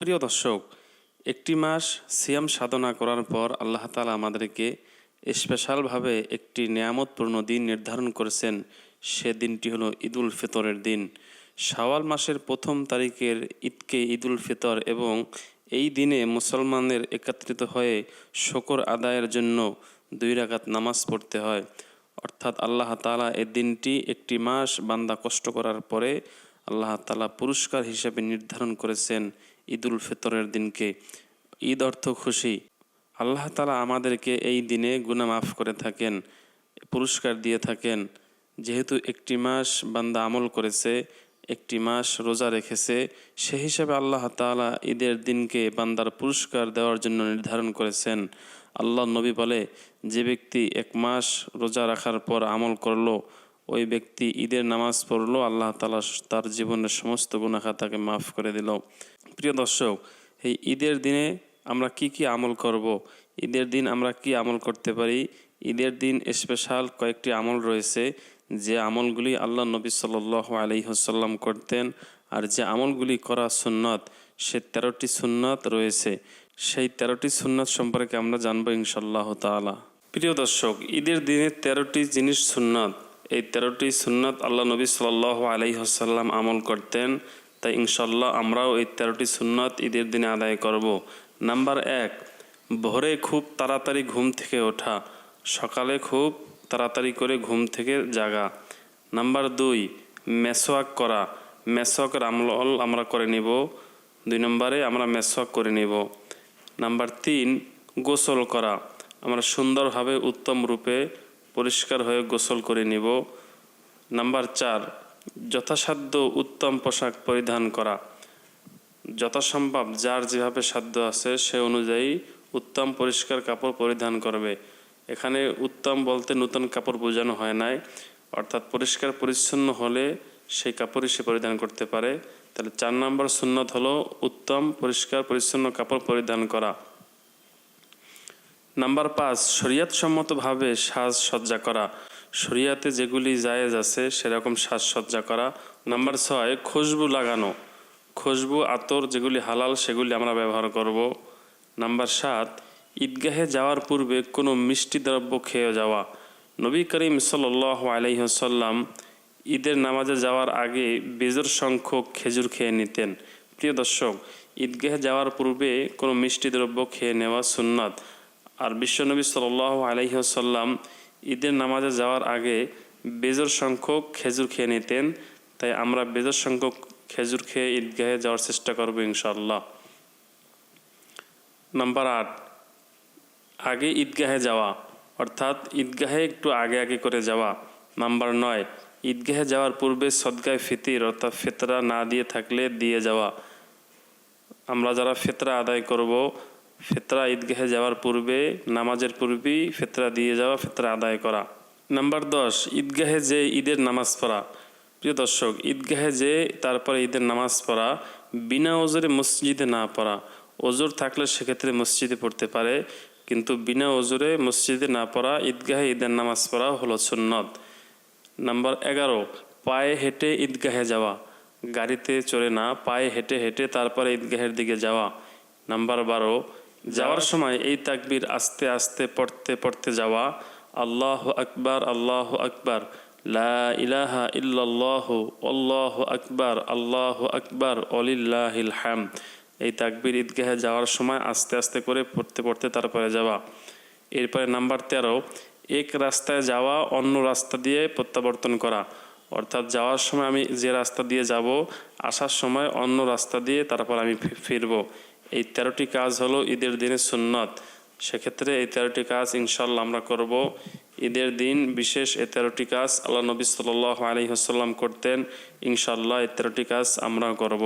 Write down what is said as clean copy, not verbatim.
প্রিয় দর্শক, একটি মাস সিয়াম সাধনা করার পর আল্লাহ তাআলা আমাদেরকে স্পেশালভাবে একটি নেয়ামতপূর্ণ দিন নির্ধারণ করেছেন। সে দিনটি হলো ঈদুল ফিতরের দিন। শাওয়াল মাসের প্রথম তারিখের ঈদকে ঈদুল ফিতর এবং এই দিনে মুসলমানদের একত্রিত হয়ে শুকর আদায়ের জন্য 2 রাকাত নামাজ পড়তে হয়। অর্থাৎ আল্লাহ তাআলা এই দিনটি একটি মাস বান্দা কষ্ট করার পরে আল্লাহ তাআলা পুরস্কার হিসেবে নির্ধারণ করেছেন ঈদুল ফিতরের দিনকে। ঈদ অর্থ খুশি। আল্লাহ তাআলা আমাদেরকে এই দিনে গুনাহ মাফ করে থাকেন, পুরস্কার দিয়ে থাকেন। যেহেতু একটি মাস বান্দা আমল করেছে, একটি মাস রোজা রেখেছে, সে হিসাবে আল্লাহ তাআলা ঈদের দিনকে বান্দার পুরস্কার দেওয়ার জন্য নির্ধারণ করেছেন। আল্লাহ নবী বলে, যে ব্যক্তি 1 মাস রোজা রাখার পর আমল করলো, ওই ব্যক্তি ঈদের নামাজ পড়লো, আল্লাহ তাআলা তার জীবনের সমস্ত গুনাহ খাতাকে মাফ করে দিল। প্রিয় দর্শক, এই ঈদের দিনে আমরা কি আমল করব, ঈদের দিন আমরা কি আমল করতে পারি? ঈদের দিন স্পেশাল কয়েকটি আমল রয়েছে, যে আমলগুলি আল্লাহ নবী সাল্লাল্লাহু আলাইহি ওয়াসাল্লাম করতেন, আর যে আমলগুলি করা সুন্নত, সে 13টি সুন্নত রয়েছে। সেই 13টি সুন্নত সম্পর্কে আমরা জানবো ইনশাআল্লাহ তাআলা। প্রিয় দর্শক, ঈদের দিনে 13টি জিনিস সুন্নত। এই 13টি সুন্নত আল্লাহ নবী সাল্লাল্লাহু আলাইহি ওয়াসাল্লাম আমল করতেন। তাই ইনশাআল্লাহ আমরাও এই 13টি সুন্নত ঈদের দিনে আদায় করব। নাম্বার 1, ভোরে খুব তাড়াতাড়ি ঘুম থেকে ওঠা, সকালে খুব তাড়াতাড়ি করে ঘুম থেকে জাগা। নাম্বার 2, মেসওয়াক করা, মেসওয়াকের আমল আমরা করে নিব। 2 নম্বরে আমরা মেসওয়াক করে নিব। নাম্বার 3, গোসল করা, আমরা সুন্দরভাবে উত্তম রূপে পরিষ্কার হয়ে গোসল করে নিব। নাম্বার 4, যথাসাধ্য উত্তম পোশাক পরিধান করা, যথাসম্ভব যার যেভাবে সাধ্য আছে সে অনুযায়ী উত্তম পরিষ্কার কাপড় পরিধান করবে। এখানে উত্তম বলতে নতুন কাপড় বোঝানো হয় নাই, অর্থাৎ পরিষ্কার পরিচ্ছন্ন হলে সেই কাপড়ই সে পরিধান করতে পারে। তাহলে 4 নম্বর সুন্নত হলো উত্তম পরিষ্কার পরিচ্ছন্ন কাপড় পরিধান করা। নাম্বার 5, শরীয়তসম্মতভাবে সাজসজ্জা করা, শরীয়তে যেগুলি জায়েজ আছে সেরকম সাজসজ্জা করা। নাম্বার 6, খুশবু লাগানো, খুশবু আতর যেগুলি হালাল সেগুলি আমরা ব্যবহার করব। নাম্বার 7, ঈদগাহে যাওয়ার পূর্বে কোনো মিষ্টি দ্রব্য খেয়ে যাওয়া। নবী করিম সাল্লাল্লাহু আলাইহি ওয়াসাল্লাম ঈদের নামাজে যাওয়ার আগে বেজোড় সংখ্যক খেজুর খেয়ে নিতেন। প্রিয় দর্শক, ঈদগাহে যাওয়ার পূর্বে কোনো মিষ্টি দ্রব্য খেয়ে নেওয়া সুন্নাত। আর বিশ্বনবী সাল্লাল্লাহু আলাইহি ওয়াসাল্লাম ঈদের নামাজে যাওয়ার আগে বেজোড় সংখ্যক খেজুর খেয়ে নিতেন। তাই আমরা বেজোড় সংখ্যক খেজুর খেয়ে ঈদগাহে যাওয়ার চেষ্টা করব ইনশাআল্লাহ। নাম্বার 8, আগে ঈদগাহে যাওয়া, অর্থাৎ ঈদগাহে একটু আগে করে যাওয়া। নাম্বার 9, ঈদগাহে যাওয়ার পূর্বে সদকায়ে ফিতর অর্থাৎ ফিতরা না দিয়ে থাকলে দিয়ে যাওয়া। আমরা যারা ফিতরা আদায় করব, ফিতরা ঈদগাহে যাওয়ার পূর্বে নামাজের পূর্বেই ফিতরা দিয়ে যাওয়া, ফিতরা আদায় করা। নাম্বার 10, ঈদগাহে যে ঈদের নামাজ পড়া। প্রিয় দর্শক, ঈদগাহে যে তারপরে ঈদের নামাজ পড়া, বিনা ওজরে মসজিদে না পড়া। ওজর থাকলে সেক্ষেত্রে মসজিদে পড়তে পারে, কিন্তু বিনা ওজরে মসজিদে না পড়া, ঈদগাহে ঈদের নামাজ পড়া হলো সুন্নত। নাম্বার 11, পায়ে হেঁটে ঈদগাহে যাওয়া, গাড়িতে চড়ে না, পায়ে হেঁটে হেঁটে তারপরে ঈদগাহের দিকে যাওয়া। নাম্বার 12, যাওয়ার সময় এই তাকবীর আস্তে আস্তে পড়তে পড়তে যাওয়া, আল্লাহু আকবার, আল্লাহু আকবার, লা ইলাহা ইল্লাল্লাহু, আল্লাহু আকবার, আল্লাহু আকবার, ওয়ালিল্লাহিল হামদ। এই তাকবীর ঈদগাহে যাওয়ার সময় আস্তে আস্তে করে পড়তে পড়তে তারপরে যাওয়া। এরপরে নাম্বার 13, এক রাস্তায় যাওয়া অন্য রাস্তা দিয়ে প্রত্যাবর্তন করা, অর্থাৎ যাওয়ার সময় আমি যে রাস্তা দিয়ে যাব, আসার সময় অন্য রাস্তা দিয়ে তারপর আমি ফিরব। এই 13টি কাজ হলো ঈদের দিনের সুন্নত। সেক্ষেত্রে এই 13টি কাজ ইনশাআল্লাহ আমরা করব। ঈদের দিন বিশেষ এই 13টি কাজ আল্লাহ নবী সাল্লাল্লাহু আলাইহি ওয়াসাল্লাম করতেন। ইনশাআল্লাহ এই 13টি কাজ আমরা করব।